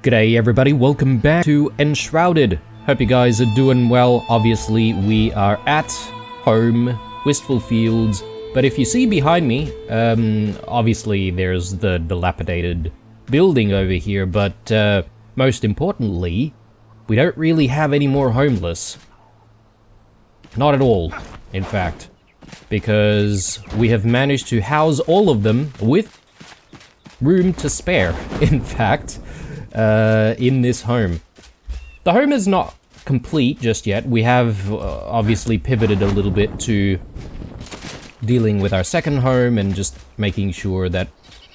G'day everybody, welcome back to Enshrouded. Hope you guys are doing well. Obviously we are at home, Wistful Fields, but if you see behind me, obviously there's the dilapidated building over here, but most importantly, we don't really have any more homeless. Not at all, in fact, because we have managed to house all of them with room to spare, in fact. In this home. The home is not complete just yet. We have obviously pivoted a little bit to dealing with our second home and just making sure that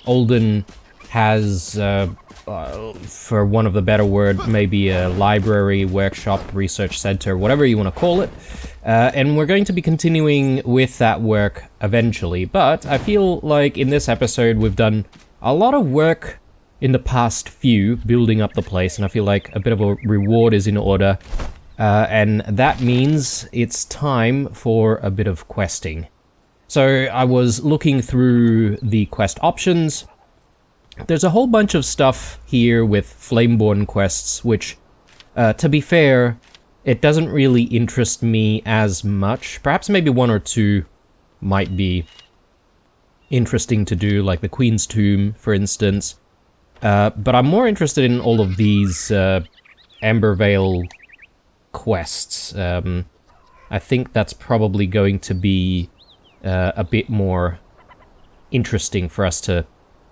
Olden has, for one of the better word, maybe a library, workshop, research center, whatever you want to call it. And we're going to be continuing with that work eventually. But I feel like in this episode we've done a lot of work in the past few, building up the place, and I feel like a bit of a reward is in order, and that means it's time for a bit of questing. So I was looking through the quest options. There's a whole bunch of stuff here with Flameborn quests, which, to be fair, it doesn't really interest me as much. Perhaps maybe one or two might be interesting to do, like the Queen's Tomb, for instance. But I'm more interested in all of these Embervale quests. I think that's probably going to be a bit more interesting for us to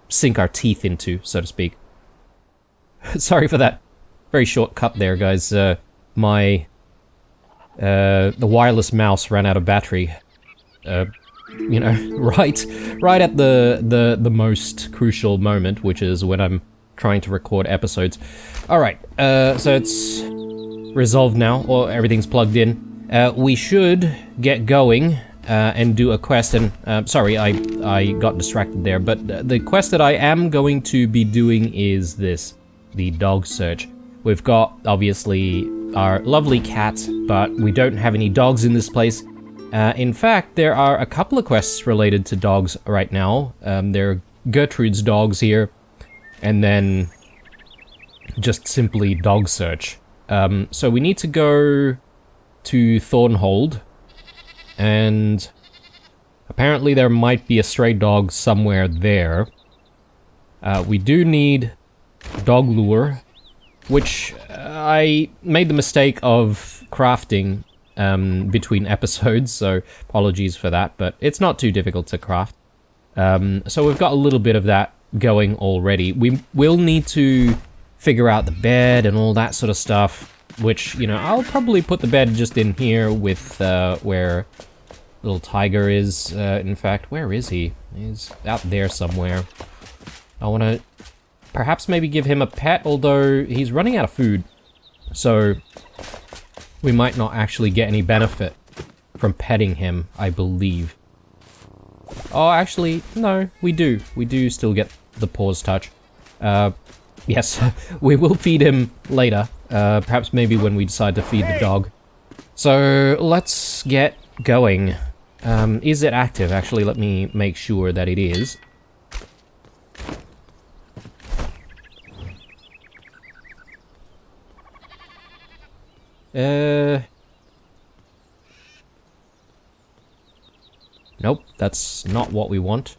sink our teeth into, so to speak. Sorry for that very short cut there, guys. The wireless mouse ran out of battery. You know, right at the most crucial moment, which is when I'm trying to record episodes. Alright, so it's resolved now, or everything's plugged in. We should get going and do a quest, and sorry, I got distracted there, but the quest that I am going to be doing is this, the dog search. We've got, obviously, our lovely cat, but we don't have any dogs in this place. In fact, there are a couple of quests related to dogs right now. There are Gertrude's dogs here, and then just simply dog search. So we need to go to Thornhold, and apparently there might be a stray dog somewhere there. We do need dog lure, which I made the mistake of crafting between episodes, so apologies for that, but it's not too difficult to craft. So we've got a little bit of that going already. We will need to figure out the bed and all that sort of stuff, which, you know, I'll probably put the bed just in here with where little Tiger is. In fact, where is he? He's out there somewhere. I want to perhaps maybe give him a pet, although he's running out of food, so we might not actually get any benefit from petting him, I believe. Oh, actually, no, we do. We do still get the paws touch. Yes, we will feed him later. Perhaps maybe when we decide to feed the dog. So, let's get going. Is it active? Actually, let me make sure that it is. Nope, that's not what we want.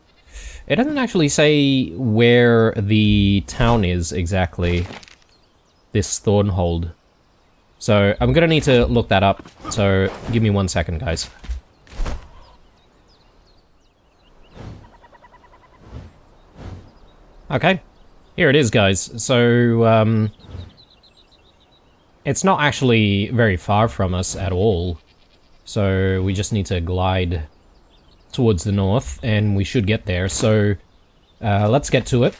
It doesn't actually say where the town is exactly, this Thornhold. So I'm gonna need to look that up, so give me 1 second, guys. Okay, here it is, guys. So, it's not actually very far from us at all, so we just need to glide towards the north, and we should get there, so let's get to it.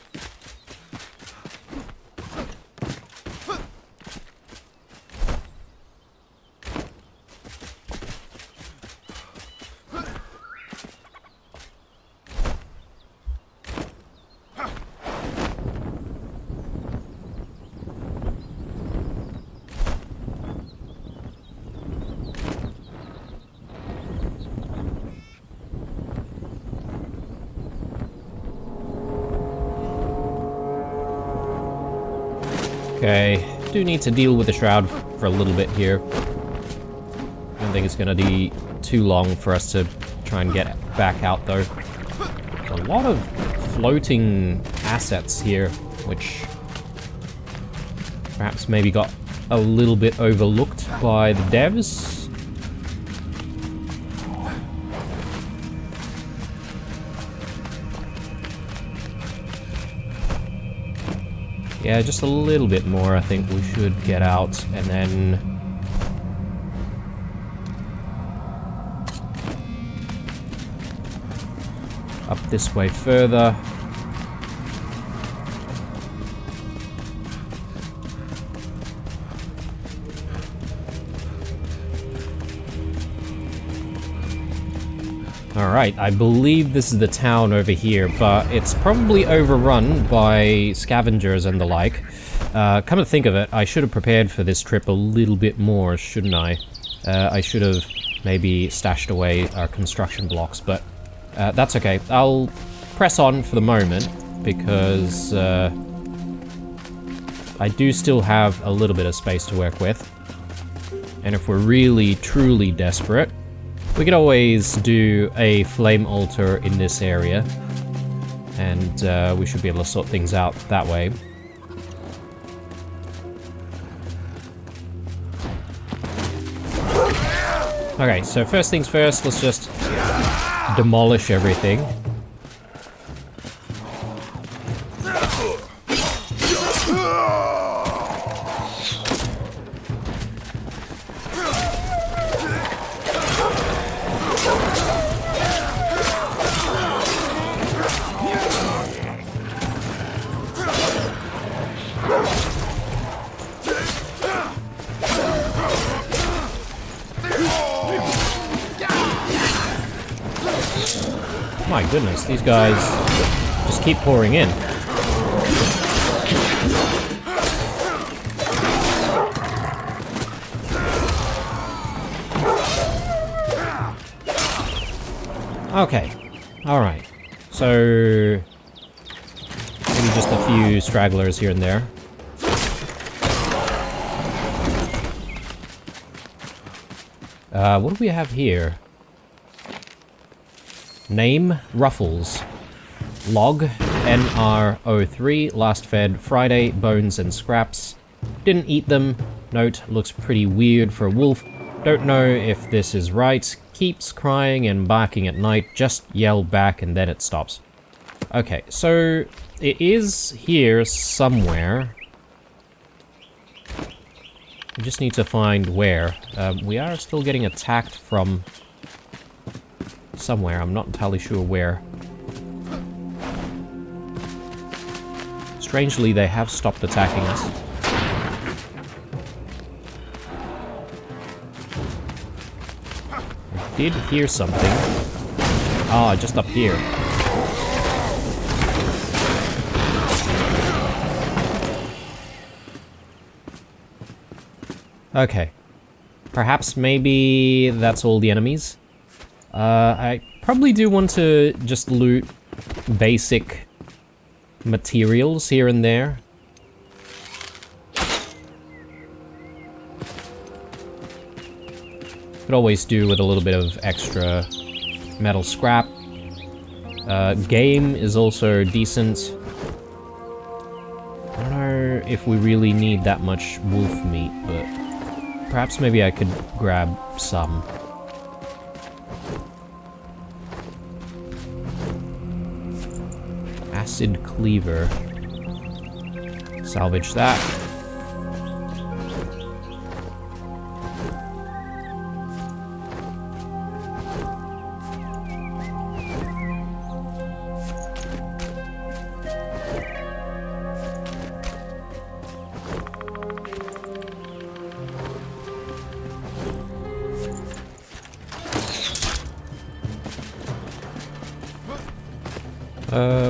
Okay, do need to deal with the Shroud for a little bit here. I don't think it's gonna be too long for us to try and get back out though. There's a lot of floating assets here, which perhaps maybe got a little bit overlooked by the devs. Yeah, just a little bit more I think we should get out, and then up this way further. Alright, I believe this is the town over here, but it's probably overrun by scavengers and the like. Come to think of it, I should have prepared for this trip a little bit more, shouldn't I? I should have maybe stashed away our construction blocks, but that's okay. I'll press on for the moment, because I do still have a little bit of space to work with. And if we're really, truly desperate, we could always do a flame altar in this area, and we should be able to sort things out that way. Okay, so first things first, let's just demolish everything. My goodness, these guys just keep pouring in. Okay, alright. So maybe just a few stragglers here and there. What do we have here? Name, Ruffles. Log, NR03, last fed Friday, bones and scraps. Didn't eat them. Note, looks pretty weird for a wolf. Don't know if this is right. Keeps crying and barking at night. Just yell back and then it stops. Okay, so it is here somewhere. We just need to find where. We are still getting attacked from somewhere. I'm not entirely sure where. Strangely, they have stopped attacking us. I did hear something. Ah, just up here. Okay. Perhaps maybe that's all the enemies. I probably do want to just loot basic materials here and there. Could always do with a little bit of extra metal scrap. Game is also decent. I don't know if we really need that much wolf meat, but perhaps maybe I could grab some. Acid cleaver. Salvage that.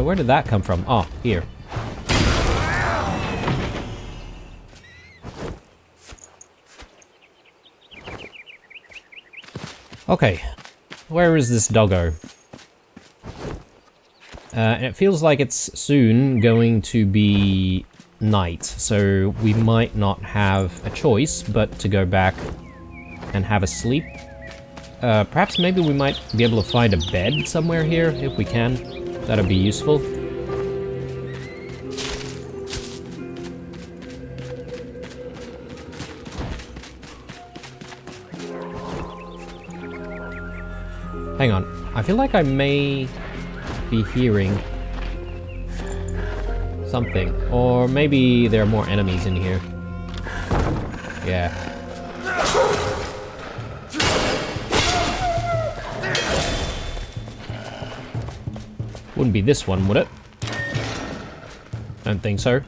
Where did that come from? Oh, here. Okay. Where is this doggo? And it feels like it's soon going to be night, so we might not have a choice but to go back and have a sleep. Perhaps maybe we might be able to find a bed somewhere here, if we can. That'd be useful. Hang on, I feel like I may be hearing something. Or maybe there are more enemies in here. Yeah. Wouldn't be this one, would it? Don't think so.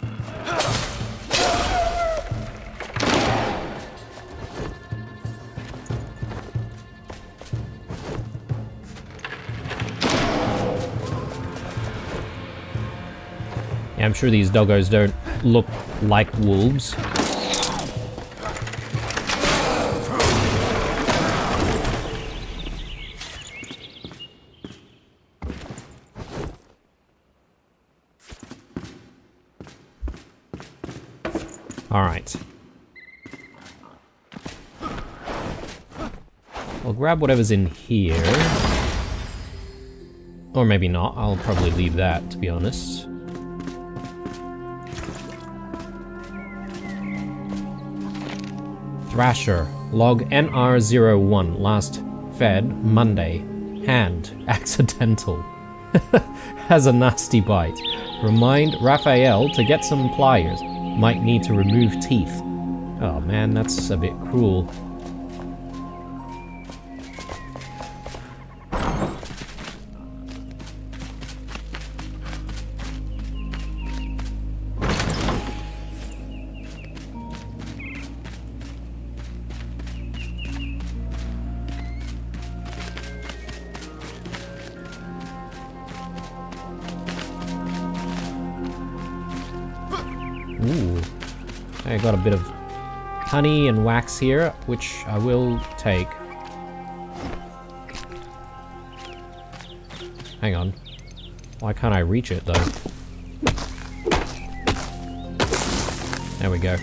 Yeah, I'm sure these doggos don't look like wolves. Alright. I'll grab whatever's in here. Or maybe not. I'll probably leave that, to be honest. Thrasher. Log NR01. Last fed Monday. Hand. Accidental. Has a nasty bite. Remind Raphael to get some pliers. Might need to remove teeth. Oh man, that's a bit cruel. Ooh, I got a bit of honey and wax here, which I will take. Hang on. Why can't I reach it, though? There we go.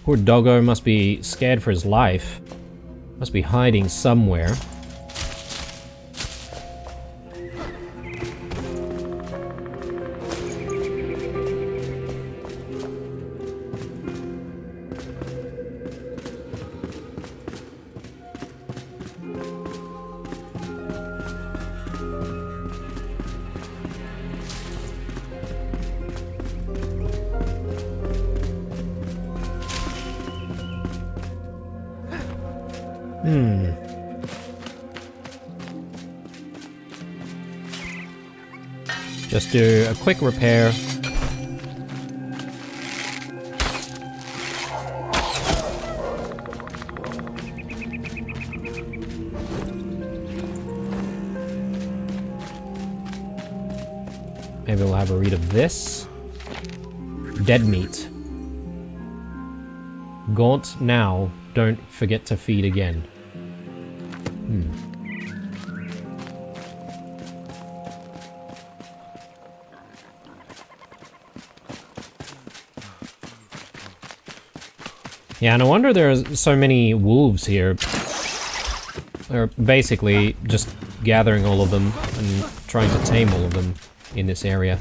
Poor doggo must be scared for his life. Must be hiding somewhere. Just do a quick repair. Maybe we'll have a read of this. Dead meat. Gaunt now, don't forget to feed again. Yeah, no wonder there's so many wolves here. They're basically just gathering all of them and trying to tame all of them in this area.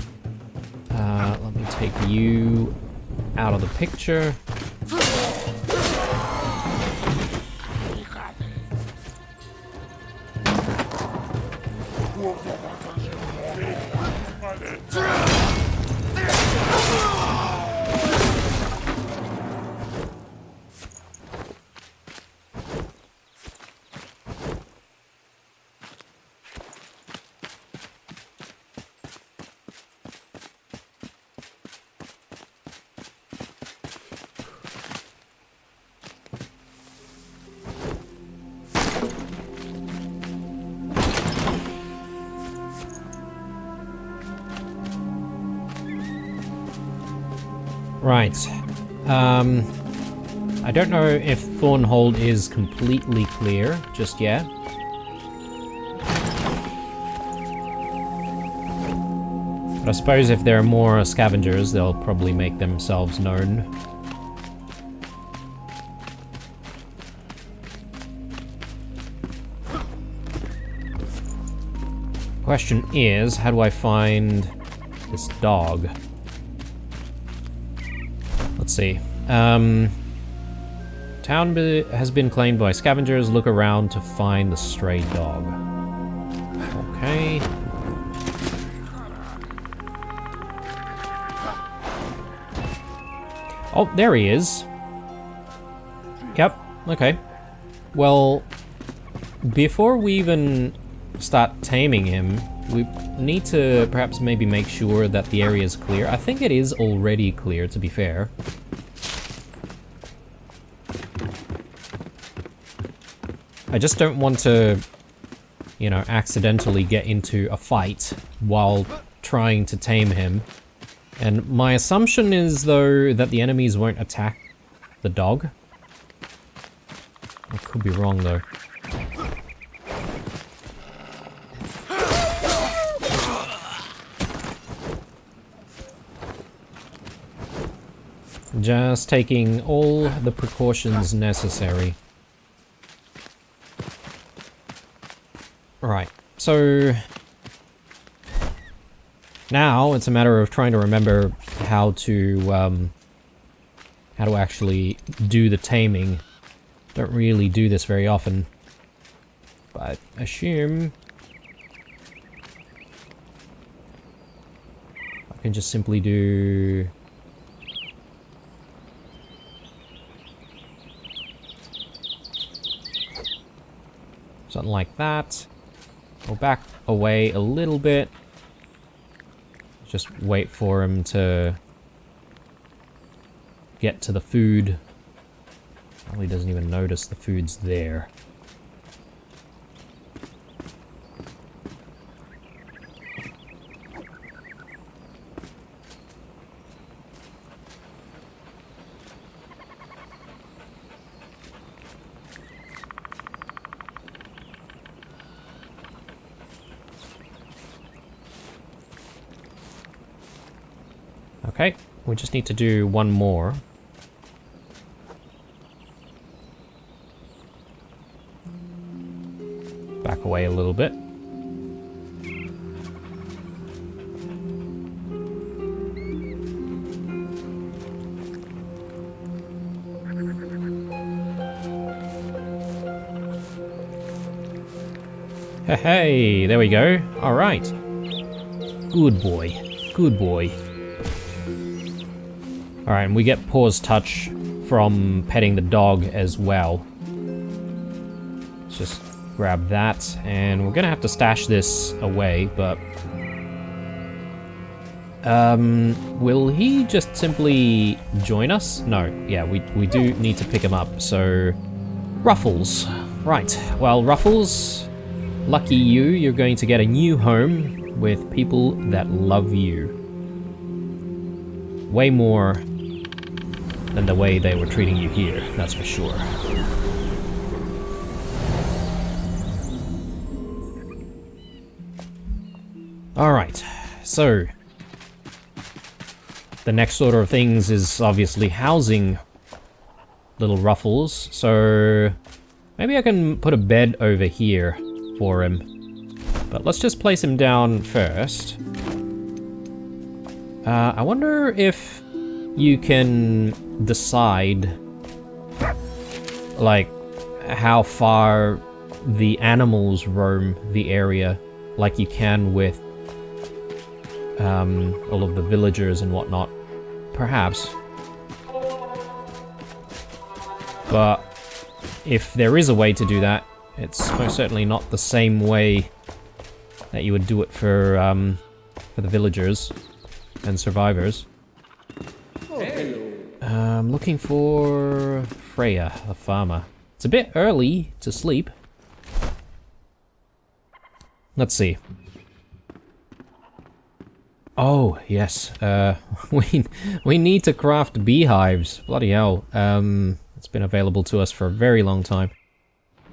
Let me take you out of the picture. Right. I don't know if Thornhold is completely clear just yet. But I suppose if there are more scavengers, they'll probably make themselves known. Question is, how do I find this dog? Let's see. Town has been claimed by scavengers. Look around to find the stray dog. Okay. Oh, there he is. Yep, okay. Well, before we even start taming him, we need to perhaps maybe make sure that the area is clear. I think it is already clear, to be fair. I just don't want to, you know, accidentally get into a fight while trying to tame him. And my assumption is, though, that the enemies won't attack the dog. I could be wrong, though. Just taking all the precautions necessary. Right, so now it's a matter of trying to remember how to actually do the taming. Don't really do this very often, but I assume I can just simply do something like that. Go back away a little bit. Just wait for him to get to the food. Probably doesn't even notice the food's there. Okay, we just need to do one more. Back away a little bit. Hey, there we go. All right. Good boy. Good boy. Alright, and we get Paws Touch from petting the dog as well. Let's just grab that, and we're gonna have to stash this away, but... will he just simply join us? No, yeah, we do need to pick him up, so... Ruffles. Right, well, Ruffles, lucky you, you're going to get a new home with people that love you. Way more than the way they were treating you here, that's for sure. Alright, so the next order of things is obviously housing little Ruffles, so maybe I can put a bed over here for him. But let's just place him down first. I wonder if you can decide, like, how far the animals roam the area, like you can with all of the villagers and whatnot. Perhaps. But if there is a way to do that, it's most certainly not the same way that you would do it for the villagers and survivors. I'm looking for Freya, the farmer. It's a bit early to sleep. Let's see. Oh, yes. We need to craft beehives. Bloody hell. It's been available to us for a very long time.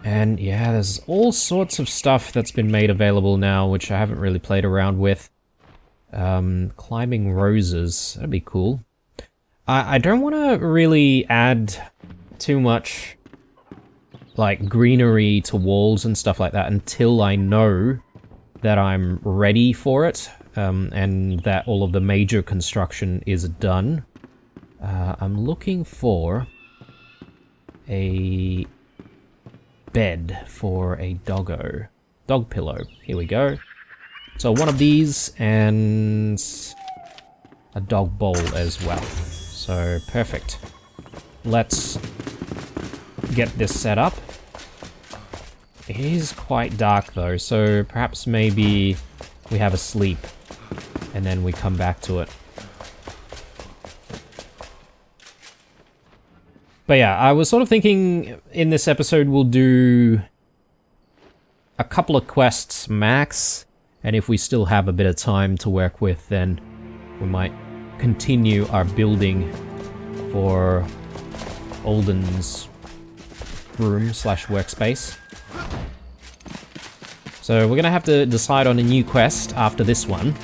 And yeah, there's all sorts of stuff that's been made available now, which I haven't really played around with. Climbing roses. That'd be cool. I don't want to really add too much, like, greenery to walls and stuff like that until I know that I'm ready for it, and that all of the major construction is done. I'm looking for a bed for a doggo. Dog pillow. Here we go. So one of these and a dog bowl as well. So perfect. Let's get this set up. It is quite dark though, so perhaps maybe we have a sleep and then we come back to it. But yeah, I was sort of thinking in this episode we'll do a couple of quests max, and if we still have a bit of time to work with, then we might continue our building for Alden's room slash workspace. So we're gonna have to decide on a new quest after this one.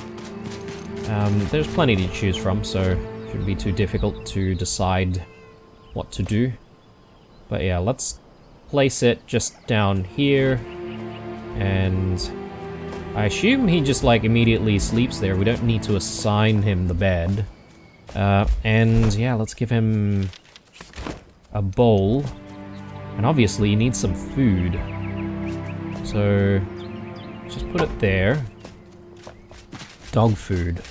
There's plenty to choose from, so it shouldn't be too difficult to decide what to do. But yeah, let's place it just down here, and I assume he just like immediately sleeps there. We don't need to assign him the bed. And yeah, let's give him a bowl, and obviously he needs some food. So just put it there. Dog food.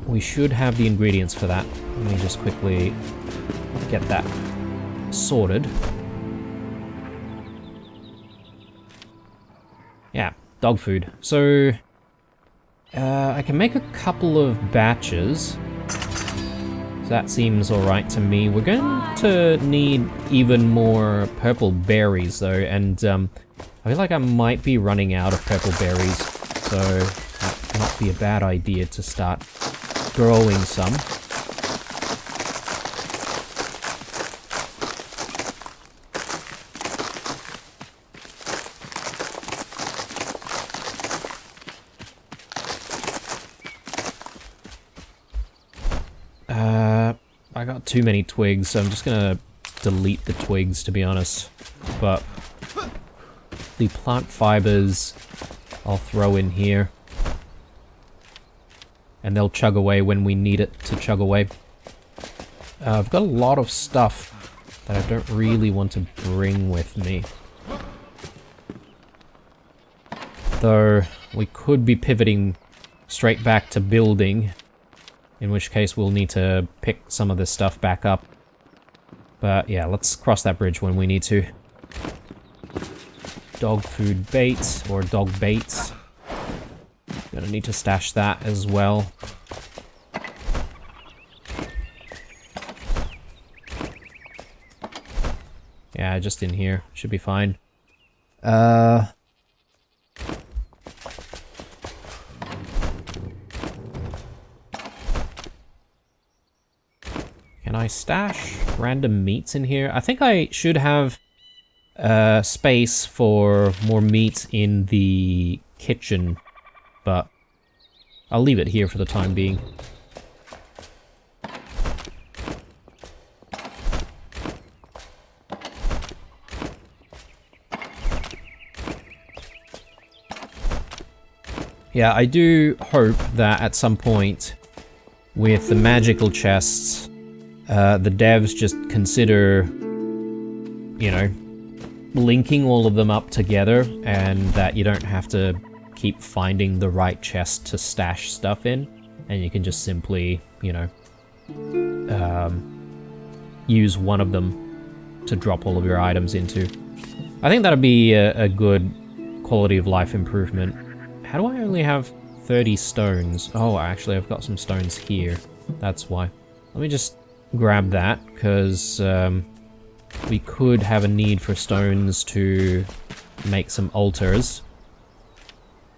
We should have the ingredients for that. Let me just quickly get that sorted. Yeah, dog food. So I can make a couple of batches. So that seems alright to me. We're going to need even more purple berries though, and I feel like I might be running out of purple berries, so that might be a bad idea to start growing some. I got too many twigs, so I'm just gonna delete the twigs, to be honest. But the plant fibers I'll throw in here, and they'll chug away when we need it to chug away. I've got a lot of stuff that I don't really want to bring with me, though we could be pivoting straight back to building, in which case we'll need to pick some of this stuff back up. But yeah, let's cross that bridge when we need to. Dog food bait, or dog baits. Gonna need to stash that as well. Yeah, just in here. Should be fine. Can I stash random meats in here? I think I should have space for more meat in the kitchen, but I'll leave it here for the time being. Yeah, I do hope that at some point with the magical chests, the devs just consider, you know, linking all of them up together, and that you don't have to keep finding the right chest to stash stuff in, and you can just simply, you know, use one of them to drop all of your items into. I think that'd be a good quality of life improvement. How do I only have 30 stones? Oh, actually I've got some stones here. That's why. Let me just grab that, because we could have a need for stones to make some altars.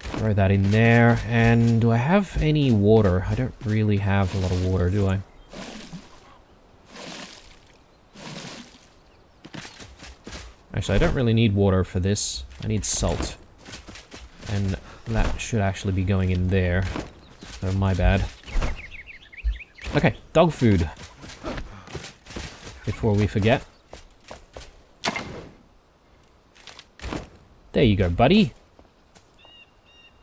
Throw that in there. And do I have any water? I don't really have a lot of water, do I? Actually, I don't really need water for this. I need salt. And that should actually be going in there. So my bad. Okay, dog food. Before we forget. There you go, buddy.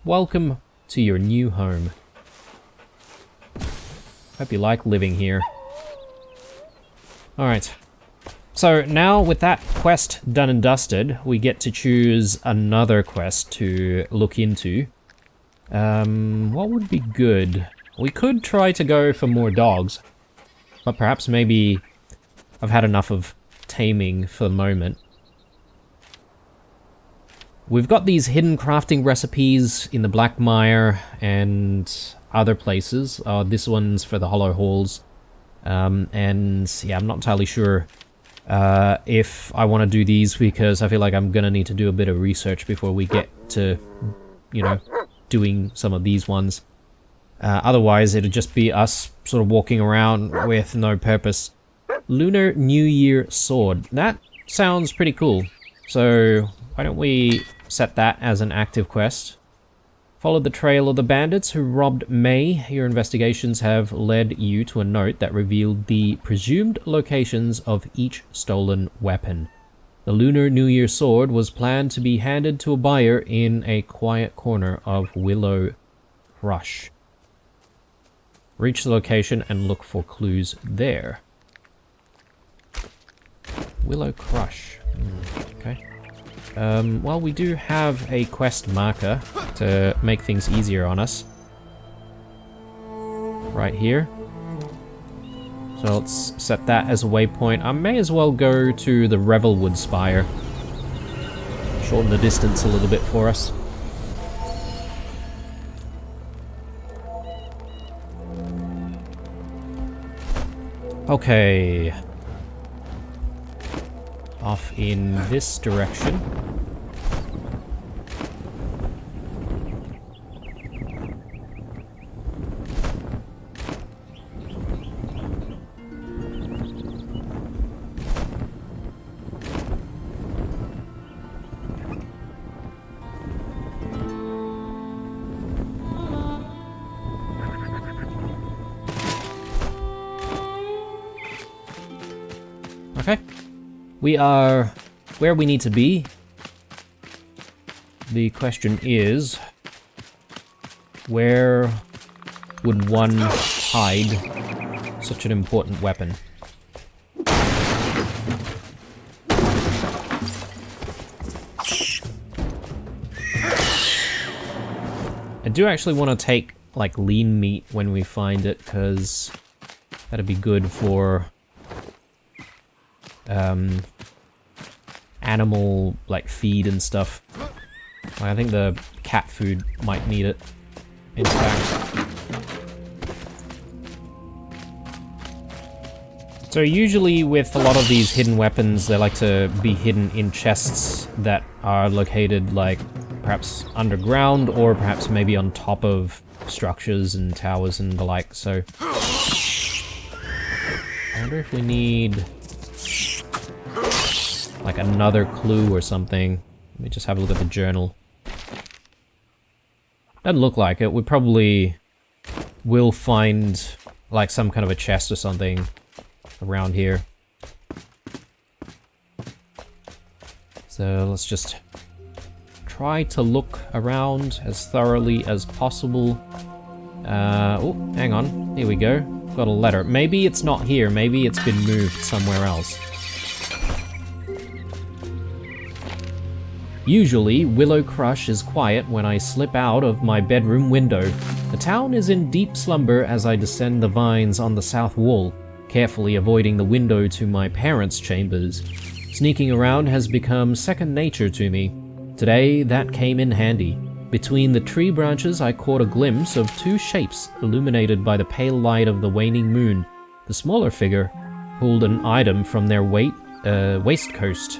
Welcome to your new home. Hope you like living here. Alright. So now with that quest done and dusted, we get to choose another quest to look into. What would be good? We could try to go for more dogs, but perhaps maybe I've had enough of taming for the moment. We've got these hidden crafting recipes in the Black Mire and other places. This one's for the Hollow Halls. And yeah, I'm not entirely sure if I want to do these, because I feel like I'm gonna need to do a bit of research before we get to, you know, doing some of these ones. Otherwise, it'd just be us sort of walking around with no purpose. Lunar New Year Sword. That sounds pretty cool. So why don't we set that as an active quest? Follow the trail of the bandits who robbed May. Your investigations have led you to a note that revealed the presumed locations of each stolen weapon. The Lunar New Year Sword was planned to be handed to a buyer in a quiet corner of Willow Crush. Reach the location and look for clues there. Willow Crush. Okay. Well, we do have a quest marker to make things easier on us. Right here. So let's set that as a waypoint. I may as well go to the Revelwood Spire. Shorten the distance a little bit for us. Okay. Off in this direction. Okay. We are where we need to be. The question is, where would one hide such an important weapon? I do actually want to take, like, lean meat when we find it, because that'd be good for animal, like, feed and stuff. I think the cat food might need it, in fact. So usually with a lot of these hidden weapons, they like to be hidden in chests that are located, like, perhaps underground, or perhaps maybe on top of structures and towers and the like, so I wonder if we need, like, another clue or something. Let me just have a look at the journal. Doesn't look like it. We probably will find, like, some kind of a chest or something around here. So let's just try to look around as thoroughly as possible. Oh, hang on. Here we go. Got a letter. Maybe it's not here. Maybe it's been moved somewhere else. Usually, Willow Crush is quiet when I slip out of my bedroom window. The town is in deep slumber as I descend the vines on the south wall, carefully avoiding the window to my parents' chambers. Sneaking around has become second nature to me. Today, that came in handy. Between the tree branches, I caught a glimpse of two shapes illuminated by the pale light of the waning moon. The smaller figure pulled an item from their waistcoat.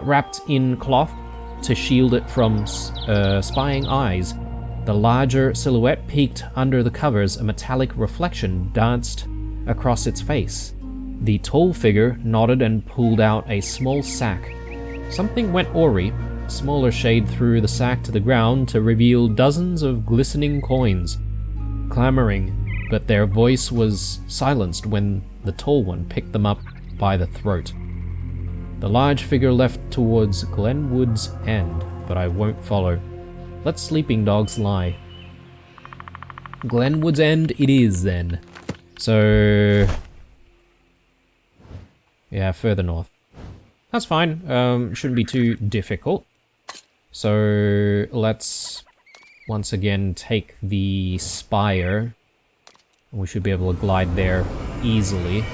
Wrapped in cloth, to shield it from spying eyes. The larger silhouette peeked under the covers. A metallic reflection danced across its face. The tall figure nodded and pulled out a small sack. Something went awry. Smaller shade threw the sack to the ground to reveal dozens of glistening coins, clamoring, but their voice was silenced when the tall one picked them up by the throat. The large figure left towards Glenwood's End, but I won't follow. Let sleeping dogs lie. Glenwood's End it is, then. So... yeah, further north. That's fine. Shouldn't be too difficult. So let's once again take the spire. We should be able to glide there easily.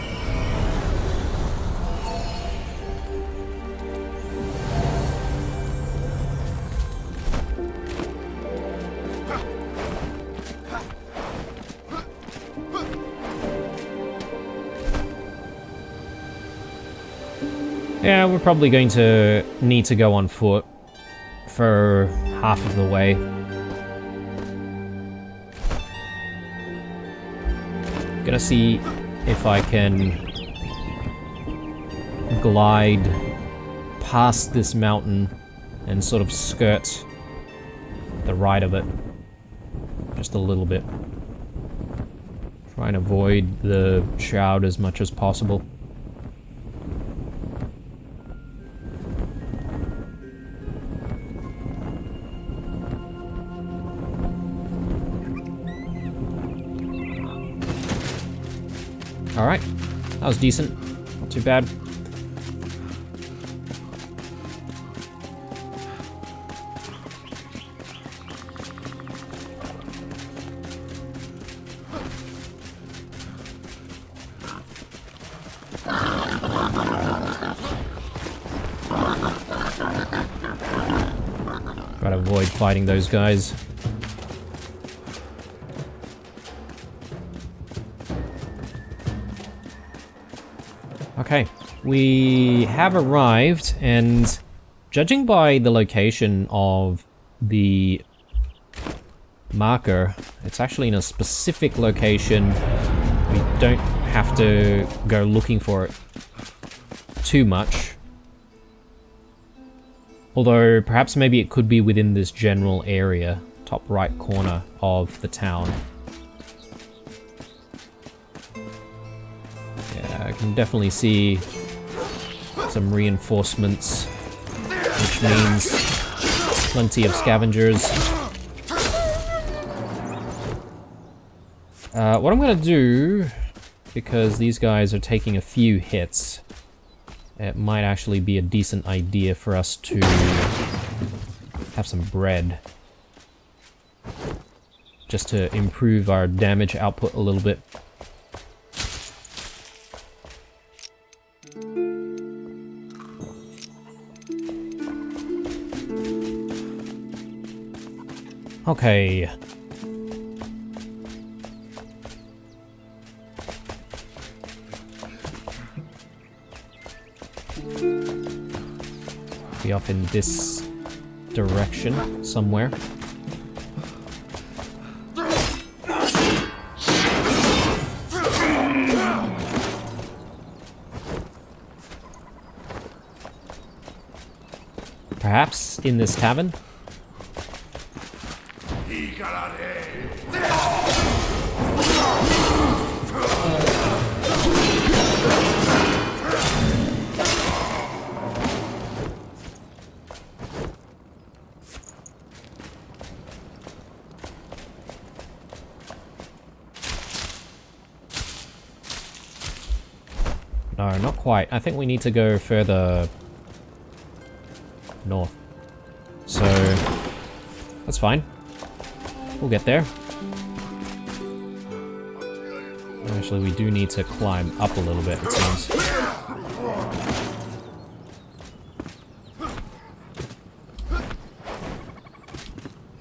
Yeah, we're probably going to need to go on foot for half of the way. Gonna see if I can glide past this mountain and sort of skirt the right of it just a little bit. Try and avoid the shroud as much as possible. Alright, that was decent. Not too bad. Gotta avoid fighting those guys. Okay, we have arrived, and judging by the location of the marker, it's actually in a specific location. We don't have to go looking for it too much. Although, perhaps maybe it could be within this general area, top right corner of the town. I can definitely see some reinforcements, which means plenty of scavengers. What I'm going to do, because these guys are taking a few hits, it might actually be a decent idea for us to have some bread. Just to improve our damage output a little bit. Okay. Be off in this direction somewhere. Perhaps in this tavern? No, not quite. I think we need to go further north. So, that's fine. We'll get there. Actually, we do need to climb up a little bit, it seems.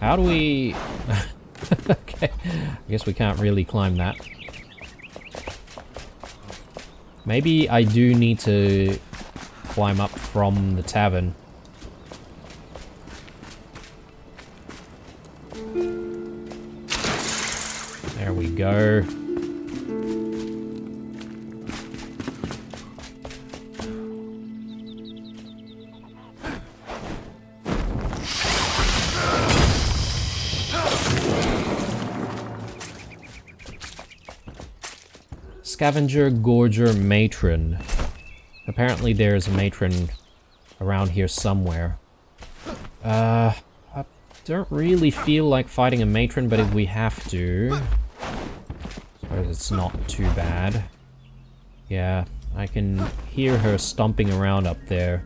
How do we... Okay, I guess we can't really climb that. Maybe I do need to climb up from the tavern. go. Scavenger, Gorger, Matron. Apparently there's a Matron around here somewhere. I don't really feel like fighting a Matron, but if we have to... I suppose it's not too bad. Yeah, I can hear her stomping around up there.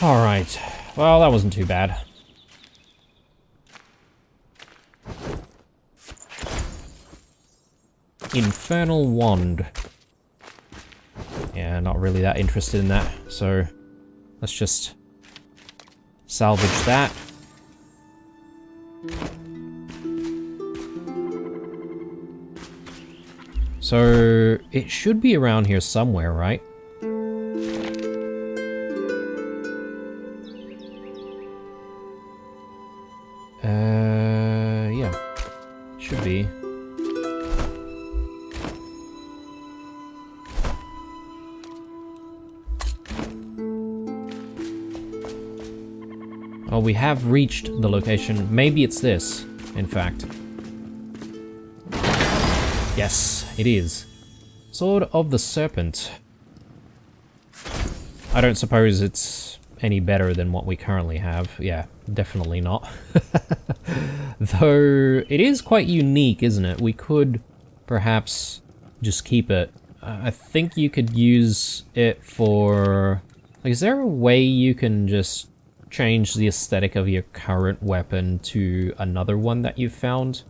Alright, well that wasn't too bad. Infernal Wand. Yeah, not really that interested in that, so let's just salvage that. So it should be around here somewhere, right? Yeah. Should be. Oh, we have reached the location. Maybe it's this, in fact. Yes, it is. Sword of the Serpent. I don't suppose it's any better than what we currently have. Yeah, definitely not. Though, it is quite unique, isn't it? We could perhaps just keep it. I think you could use it for... Like, is there a way you can just change the aesthetic of your current weapon to another one that you've found?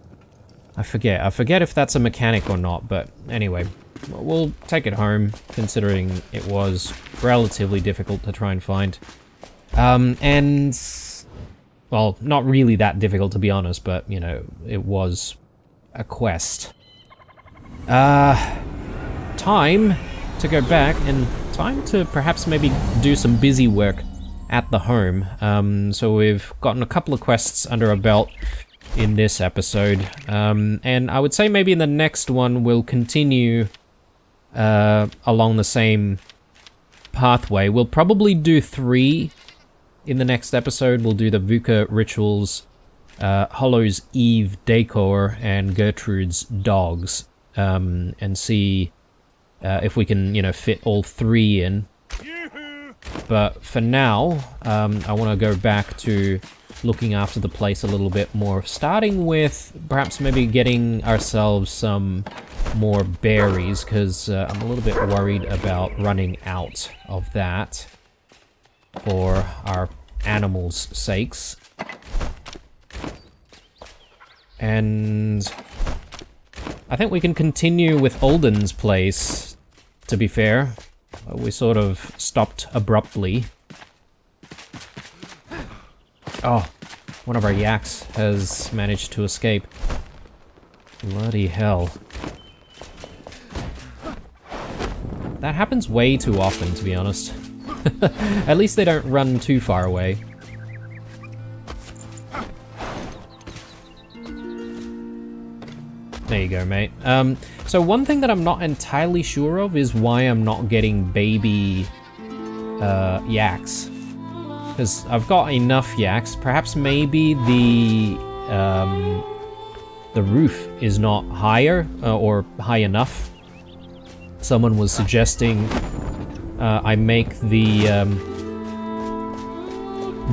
I forget if that's a mechanic or not, but anyway, we'll take it home, considering it was relatively difficult to try and find. And, well, not really that difficult to be honest, but, you know, it was a quest. Time to go back, and time to perhaps maybe do some busy work at the home. So we've gotten a couple of quests under our belt in this episode, and I would say maybe in the next one we'll continue along the same pathway. We'll probably do 3 in the next episode. We'll do the Vuka Rituals, Hollow's Eve Decor, and Gertrude's Dogs, and see if we can, you know, fit all 3 in. But for now, I want to go back to looking after the place a little bit more, starting with perhaps maybe getting ourselves some more berries, because I'm a little bit worried about running out of that for our animals' sakes. And I think we can continue with Olden's place, to be fair. We sort of stopped abruptly. Oh, one of our yaks has managed to escape. Bloody hell. That happens way too often, to be honest. At least they don't run too far away. There you go, mate. So one thing that I'm not entirely sure of is why I'm not getting baby yaks. Because I've got enough yaks. Perhaps maybe the roof is not higher or high enough. Someone was suggesting I make the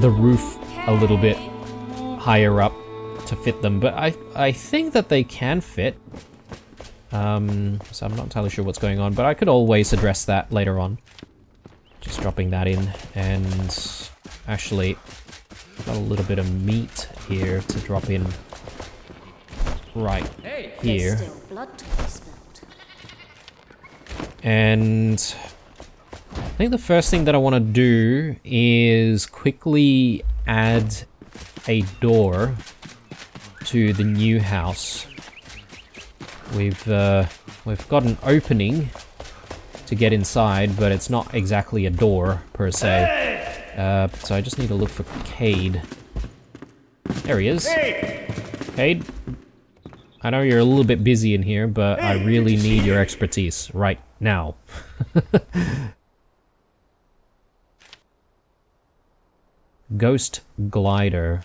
roof a little bit higher up to fit them, but I think that they can fit. So I'm not entirely sure what's going on, but I could always address that later on. Just dropping that in, and actually got a little bit of meat here to drop in right here. And I think the first thing that I want to do is quickly add a door to the new house. We've got an opening to get inside, but it's not exactly a door per se. So I just need to look for Cade. There he is. Cade, I know you're a little bit busy in here, but I really need your expertise right now. Ghost glider.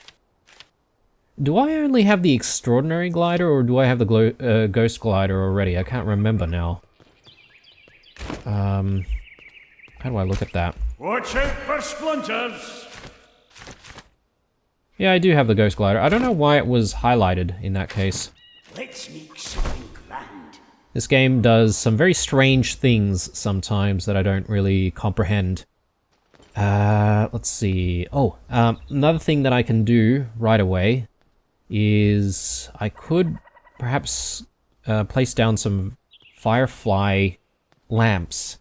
Do I only have the extraordinary glider, or do I have the ghost glider already? I can't remember now. How do I look at that? Watch out for splinters! Yeah, I do have the ghost glider. I don't know why it was highlighted in that case. Let's make something grand. This game does some very strange things sometimes that I don't really comprehend. Let's see. Oh, another thing that I can do right away is I could perhaps place down some firefly lamps.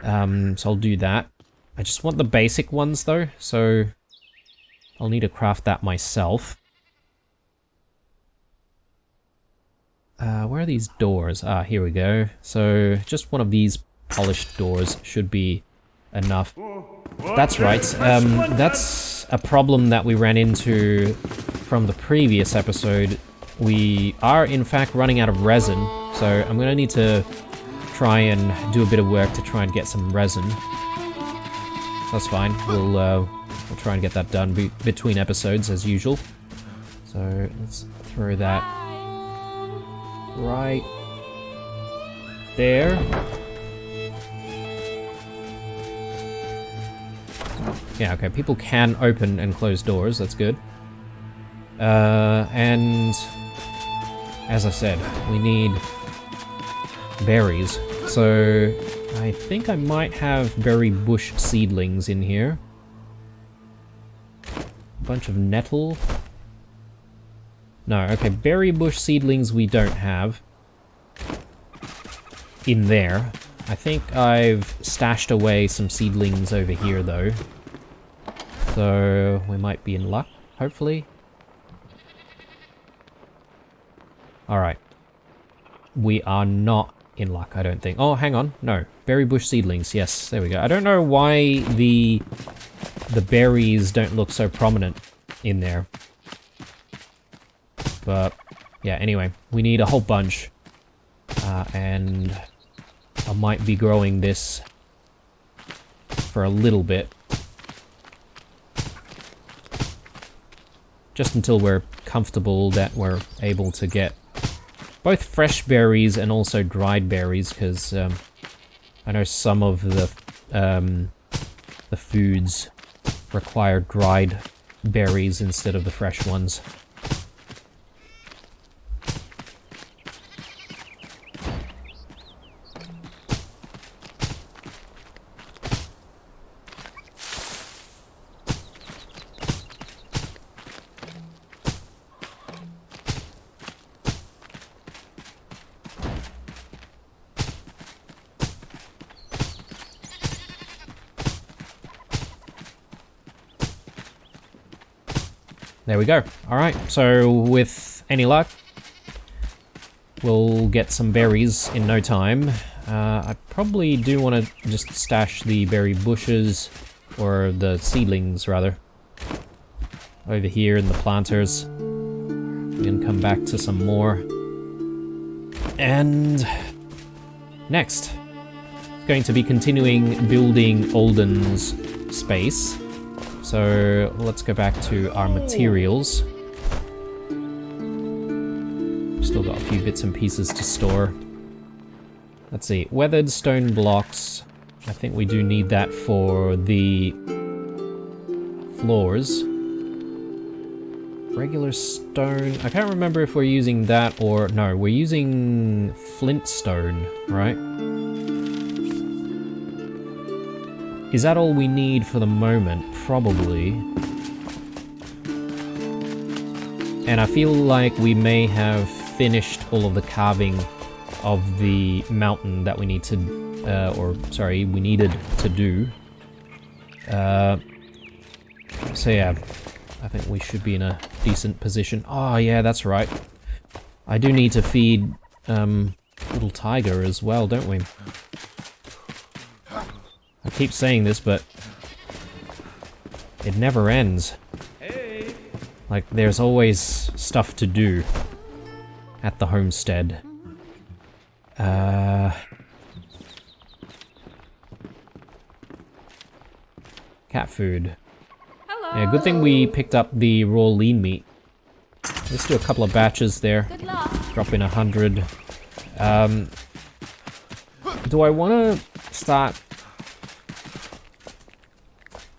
So I'll do that. I just want the basic ones though, so I'll need to craft that myself. Where are these doors? Ah, here we go. So just one of these polished doors should be enough. That's right. That's a problem that we ran into from the previous episode. We are in fact running out of resin, so I'm gonna need to try and do a bit of work to try and get some resin. That's fine. We'll try and get that done between episodes as usual. So let's throw that right there. Yeah, okay, people can open and close doors, that's good. And as I said, we need berries. So I think I might have berry bush seedlings in here. A bunch of nettle. No, okay, berry bush seedlings we don't have in there. I think I've stashed away some seedlings over here though. So we might be in luck, hopefully. Alright. We are not in luck, I don't think. Oh, hang on. No. Berry bush seedlings. Yes, there we go. I don't know why the berries don't look so prominent in there. But, yeah, anyway. We need a whole bunch. And I might be growing this for a little bit. Just until we're comfortable that we're able to get both fresh berries and also dried berries, because I know some of the foods require dried berries instead of the fresh ones. There we go. Alright, so with any luck, we'll get some berries in no time. I probably do want to just stash the berry bushes, or the seedlings rather, over here in the planters. We can come back to some more. And next, it's going to be continuing building Alden's space. So let's go back to our materials. Still got a few bits and pieces to store. Let's see, weathered stone blocks. I think we do need that for the floors. regular stone. I can't remember if we're using that or... No, we're using flint stone, right? Is that all we need for the moment? Probably. And I feel like we may have finished all of the carving of the mountain that we need to... we needed to do. So yeah, I think we should be in a decent position. Oh yeah, that's right. I do need to feed little tiger as well, don't we? I keep saying this, but it never ends. Like, there's always stuff to do at the homestead. Cat food. Hello. Yeah, good thing we picked up the raw lean meat. Let's do a couple of batches there. Good luck. Drop in 100. Do I want to start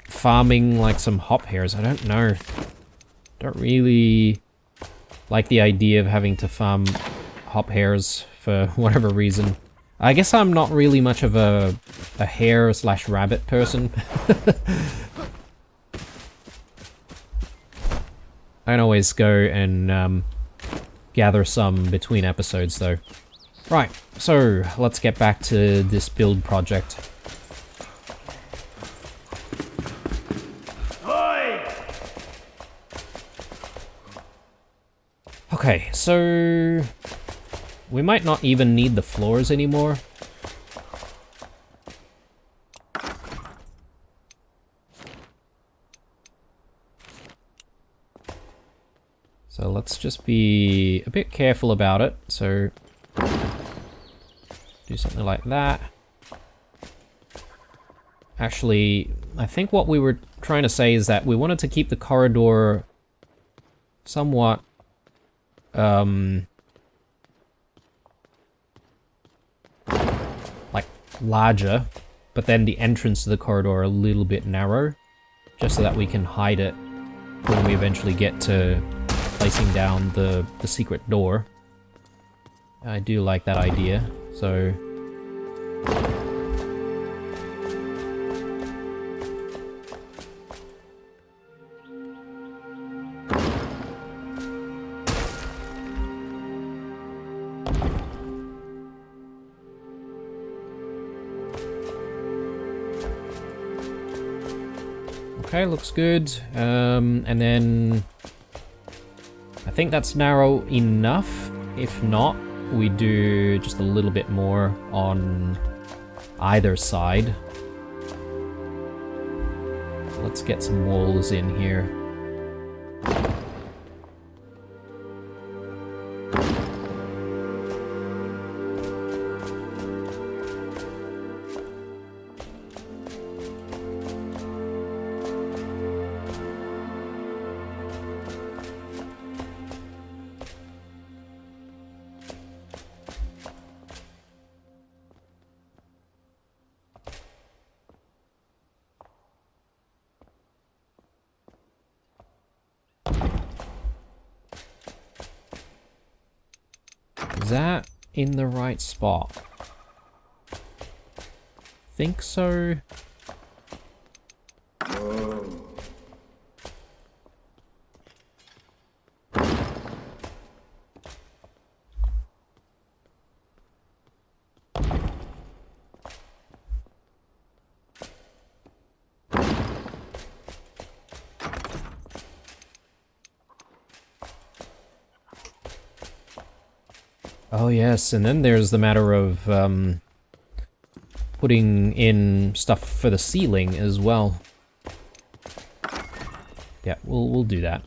farming like some hop hairs? I don't know. Don't really like the idea of having to farm hop hairs for whatever reason. I guess I'm not really much of a hare slash rabbit person. I can always go and gather some between episodes though. Right, so let's get back to this build project. Okay, so we might not even need the floors anymore. So let's just be a bit careful about it. So do something like that. Actually, I think what we were trying to say is that we wanted to keep the corridor somewhat like larger, but then the entrance to the corridor a little bit narrow, just so that we can hide it when we eventually get to placing down the secret door. I do like that idea, so... Okay, looks good. And then I think that's narrow enough. If not, we do just a little bit more on either side. Let's get some walls in here. Is that in the right spot? Think so. Oh yes, and then there's the matter of putting in stuff for the ceiling as well. Yeah, we'll do that.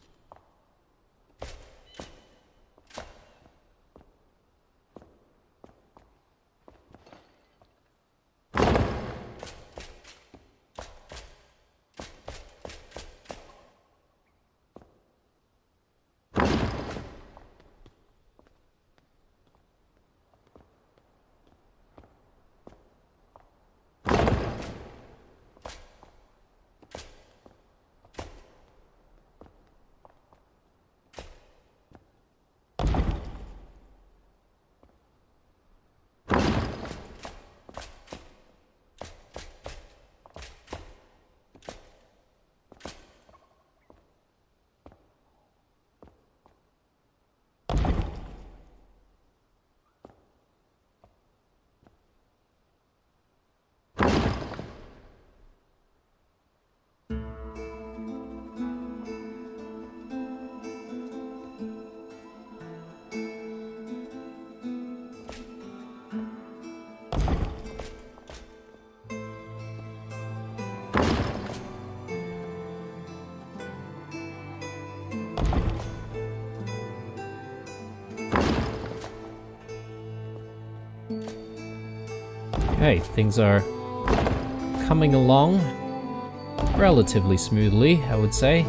Okay, things are coming along relatively smoothly, I would say.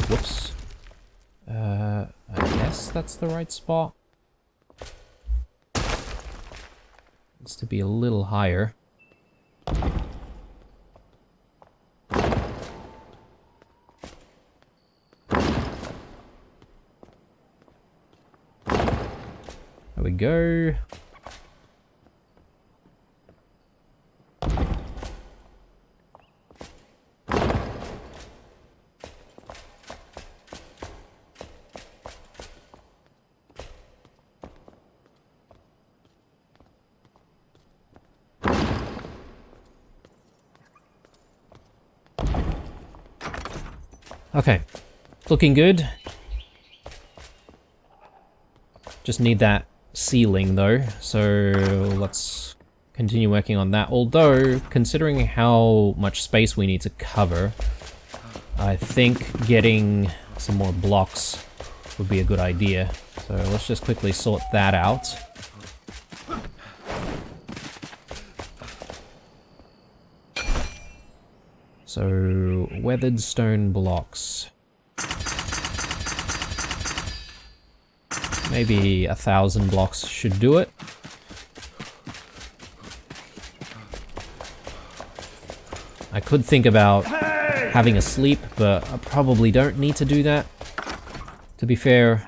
Whoops. I guess that's the right spot. Needs to be a little higher. There we go. Okay, looking good. Just need that ceiling though, so let's continue working on that. Although, considering how much space we need to cover, I think getting some more blocks would be a good idea. So let's just quickly sort that out. So, weathered stone blocks. Maybe 1,000 blocks should do it. I could think about having a sleep, but I probably don't need to do that. To be fair.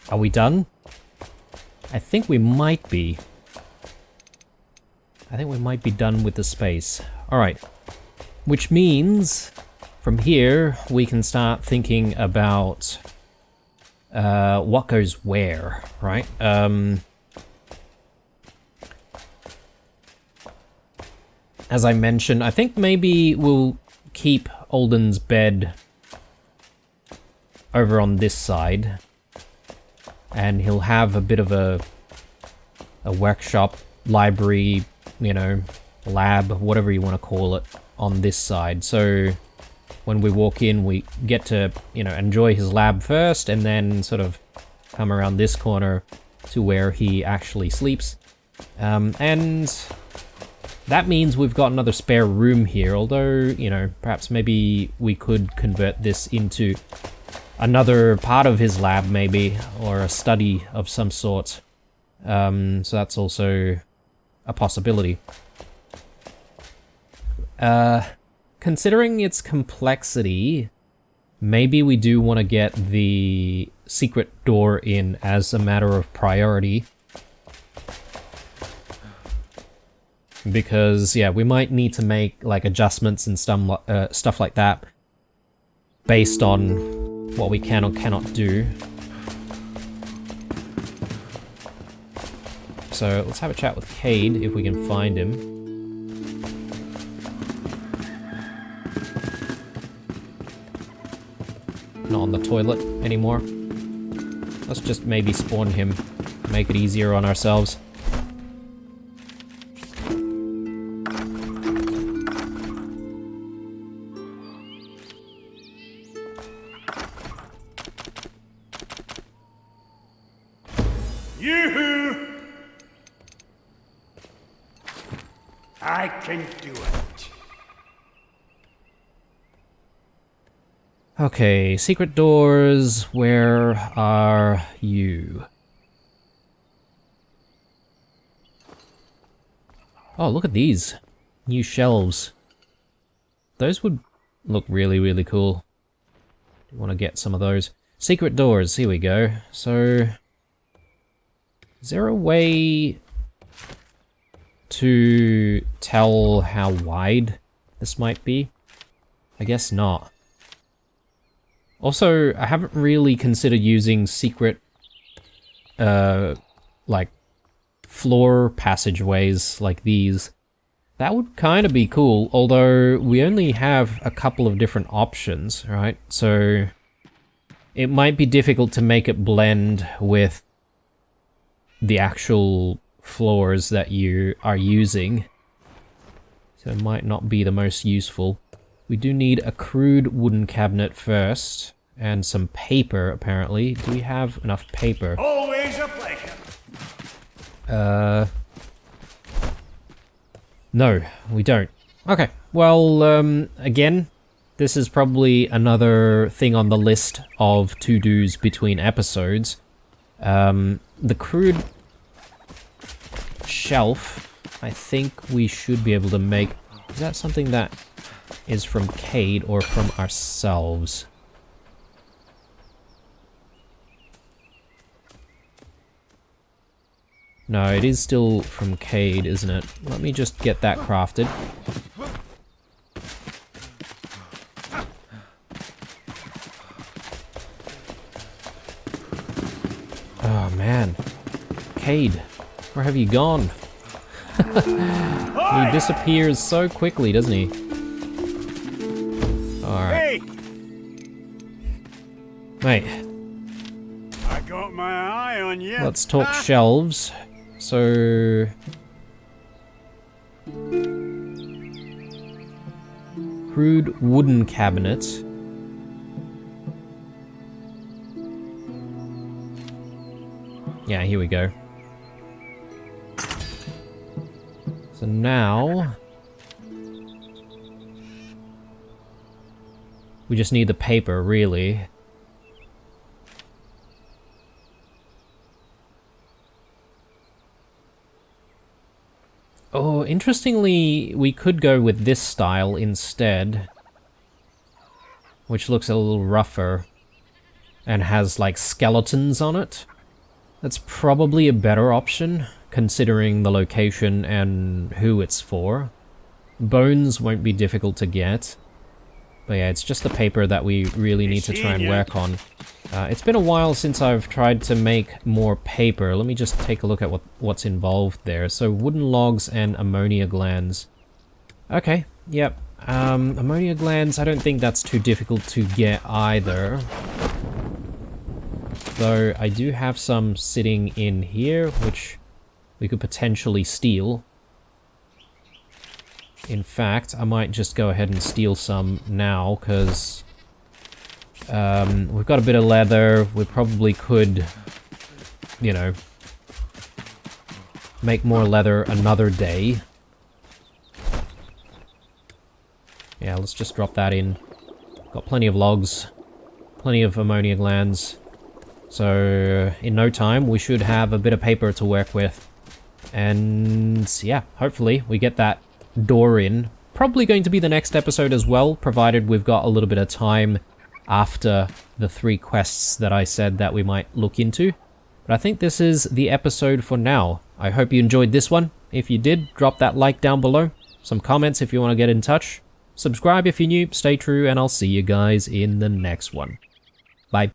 Are we done? I think we might be. I think we might be done with the space. Alright. Which means, from here, we can start thinking about what goes where, right? As I mentioned, I think maybe we'll keep Alden's bed over on this side. And he'll have a bit of a workshop, library, you know, lab, whatever you want to call it, on this side. So when we walk in, we get to, you know, enjoy his lab first, and then sort of come around this corner to where he actually sleeps. And that means we've got another spare room here, although, you know, perhaps maybe we could convert this into another part of his lab, maybe, or a study of some sort. So that's also a possibility. Considering its complexity, maybe we do want to get the secret door in as a matter of priority. Because, yeah, we might need to make, like, adjustments and stuff like that based on what we can or cannot do. So, let's have a chat with Cade, if we can find him. Not on the toilet anymore. Let's just maybe spawn him, make it easier on ourselves. Yoo-hoo! I can do it. Okay, secret doors, where are you? Oh, look at these new shelves. Those would look really, really cool. I want to get some of those. Secret doors, here we go. So, is there a way to tell how wide this might be? I guess not. Also, I haven't really considered using secret, like, floor passageways like these. That would kind of be cool, although we only have a couple of different options, right? So, it might be difficult to make it blend with the actual floors that you are using. So it might not be the most useful. We do need a crude wooden cabinet first, and some paper, apparently. Do we have enough paper? Always a pleasure. No, we don't. Okay, well, again, this is probably another thing on the list of to-dos between episodes. The crude shelf, I think we should be able to make... Is that something that is from Cade or from ourselves? No, it is still from Cade, isn't it? Let me just get that crafted. Oh man. Cade, where have you gone? He disappears so quickly, doesn't he? Alright. Mate. I got my eye on you. Let's talk shelves. So... crude wooden cabinet. Yeah, here we go. So now... we just need the paper, really. Oh, interestingly, we could go with this style instead. Which looks a little rougher. And has, like, skeletons on it. That's probably a better option, considering the location and who it's for. Bones won't be difficult to get. But yeah, it's just the paper that we really need to try and work on. It's been a while since I've tried to make more paper. Let me just take a look at what's involved there. So wooden logs and ammonia glands. Okay, yep. Ammonia glands, I don't think that's too difficult to get either. Though I do have some sitting in here, which we could potentially steal. In fact, I might just go ahead and steal some now, because we've got a bit of leather. We probably could, you know, make more leather another day. Yeah, let's just drop that in. Got plenty of logs, plenty of ammonia glands. So, in no time, we should have a bit of paper to work with. And, yeah, hopefully we get that door in. Probably going to be the next episode as well, provided we've got a little bit of time after the 3 quests that I said that we might look into. But I think this is the episode for now. I hope you enjoyed this one. If you did, drop that like down below. Some comments if you want to get in touch. Subscribe if you're new, stay true, and I'll see you guys in the next one. Bye.